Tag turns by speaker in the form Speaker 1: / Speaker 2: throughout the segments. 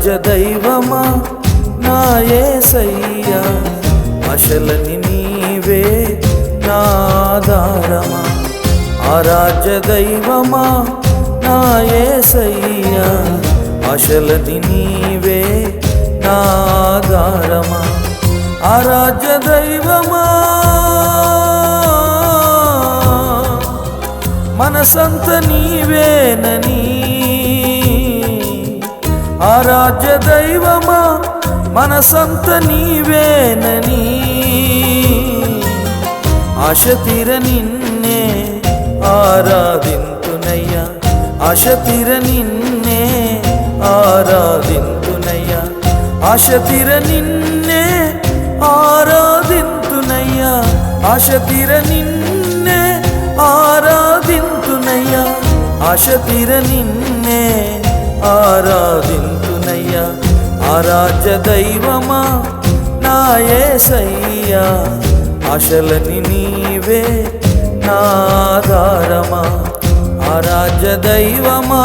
Speaker 1: ఆరాధ్య దైవమా నా యేసయ్యా, ఆశలని నీవే నా ఆధారమా. ఆరాధ్య దైవమా నా యేసయ్యా, ఆశలని నీవే నా ఆధారమా. ఆరాధ్య దైవమా మనసంత నీవేనని, ఆరాధ్య దైవమా మనసంత నీవేనని, ఆశ తీర నిన్నే ఆరాధింతునయ్యా, ఆశ తీర నిన్నే ఆరాధింతునయ్యా, ఆశ తీర నిన్నే ఆరాధింతునయ్యా, ఆశ తీర నిన్నే ఆరాధింతునయ్యా, ఆశ తీర నిన్నే ఆరాధింతునయ్యా. ఆరాధ్య దైవమా నా యేసయ్యా, ఆశలని నీవే నా ఆధారమా. ఆరాధ్య దైవమా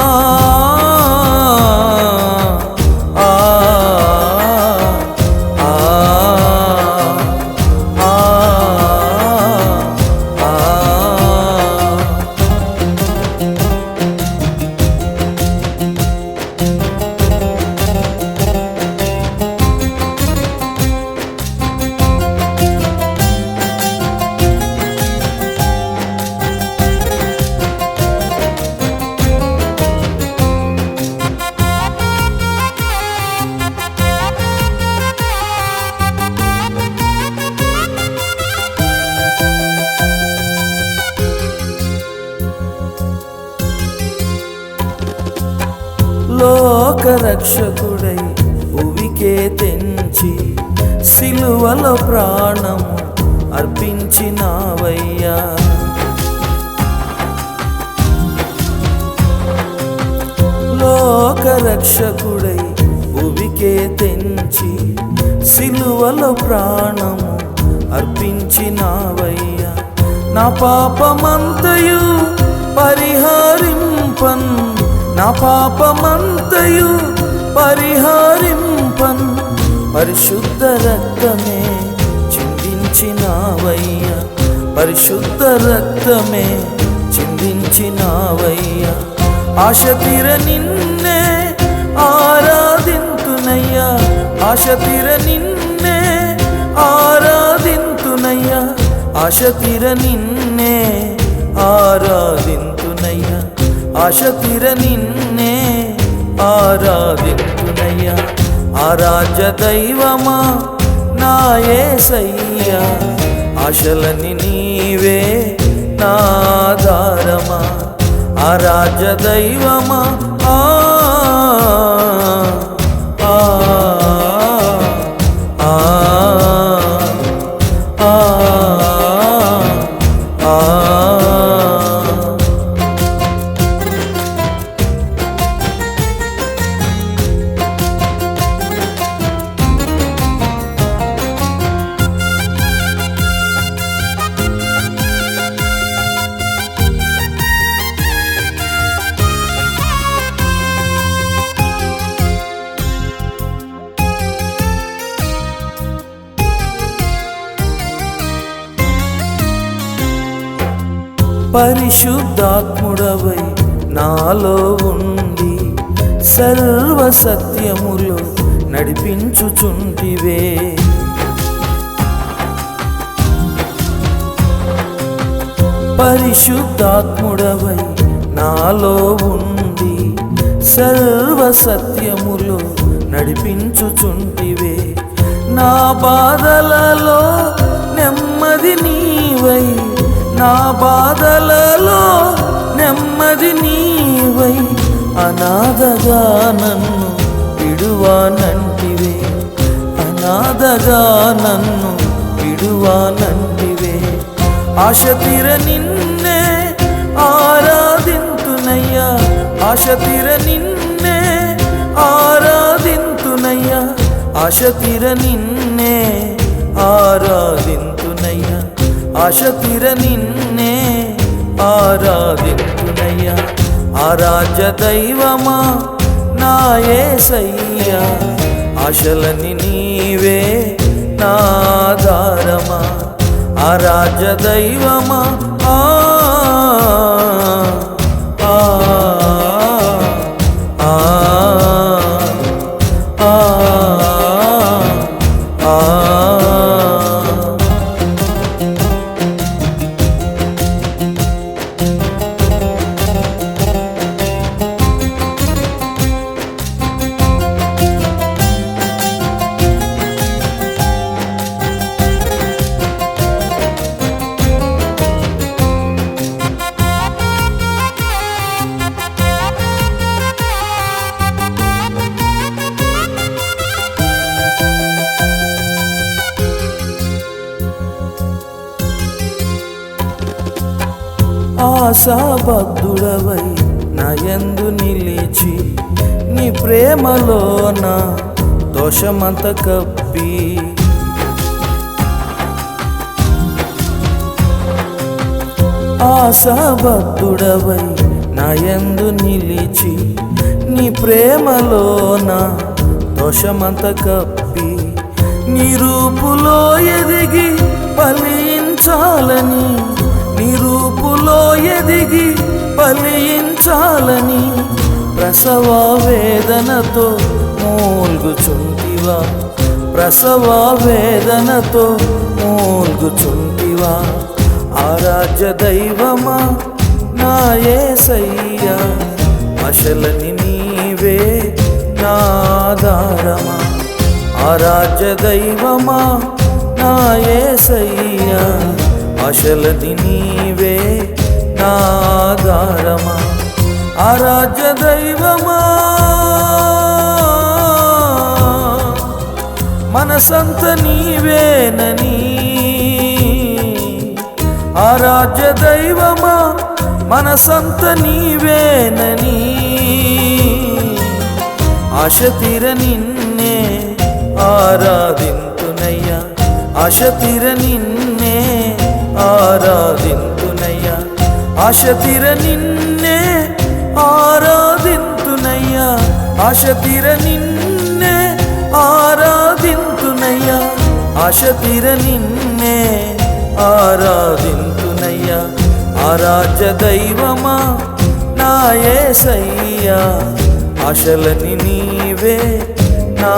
Speaker 1: లోకరక్షకుడై భువికే తెంచి సిలువలో ప్రాణము అర్పించినావయ్యా. లోకరక్షకుడై భువికే తెంచి సిలువలో ప్రాణము అర్పించినావయ్యా. నా పాపమంతయు పరిహరింపన్, నా పాపమంతయు పరిహరింపన్, పరిశుద్ధ రక్తమే చిందించినావయ్యా, పరిశుద్ధ రక్తమే చిందించినావయ్యా. ఆశ తీర నిన్నే ఆరాధింతునయ్యా, ఆశ తీర నిన్నే ఆరాధింతునయ్యా, ఆశ తీర నిన్నే ఆరాధింతునయ్యా, ఆశ తీర నిన్నే ఆరాధింతునయ్యా. ఆరాధ్య దైవమా నా యేసయ్యా, ఆశలని నీవే నా ఆధారమా. ఆరాధ్య దైవమా పరిశుద్ధాత్ముడవై నాలో ఉండి సర్వ సత్యములు నడిపించుచుంటివే. పరిశుద్ధాత్ముడవై నాలో ఉండి సర్వ సత్యములు నడిపించుచుంటివే. నా బాధలలో నెమ్మది నీవై, నా బాధలలో నెమ్మది నీవై, అనాథగా నన్ను విడువానంటివే, అనాథగా నన్ను విడువానంటివే. ఆశ తీర నిన్నే ఆరాధింతునయ్యా, ఆశ తీర నిన్నే ఆరాధింతునయ్యా, ఆశ తీర నిన్నే ఆరాధింతునయ్యా, ఆశ తీర నిన్నే ఆరాధింతునయ్యా. ఆరాధ్య దైవమా నా యేసయ్యా ఆశలని నీవే నా ఆధారమా ఆరాధ్య దైవమా ఆ ఆ ఆ ఆ ఆ ఆశాబద్ధుడవై నా యందు నిలిచి నీ ప్రేమలోన దోషమంత కప్పి ఆశాబద్ధుడవై నా యందు నిలిచి నీ ప్రేమలోన దోషమంత కప్పి నీ రూపులో ఎదిగి ఫలించాలని నీ రూపులో ఎదిగి ఫలించాలని ప్రసవ వేదనతో మూల్గుచుంటివా ప్రసవ వేదనతో మూల్గుచుంటివా ఆరాధ్య దైవమా నా యేసయ్యా ఆశలని నీవే నా ఆధారమా ఆరాధ్య దైవమా నా యేసయ్యా ఆశలని నీవే నా ఆధారమా ఆరాధ్య దైవమా మనసంత నీవేనని ఆరాధ్య దైవమా మనసంత నీవేనని ఆశ తీర నిన్నే ఆరాధింతునయ్యా ఆశ తీర నిన్నే ఆరాధింతునయ్యా ఆశ తీర నిన్నే ఆరాధింతునయ్యా ఆశ తీర నిన్నే ఆరాధింతునయ్యా ఆశ తీర నిన్నే ఆరాధింతునయ్యా ఆరాధ్య దైవమా నా యేసయ్యా ఆశలని నీవే నా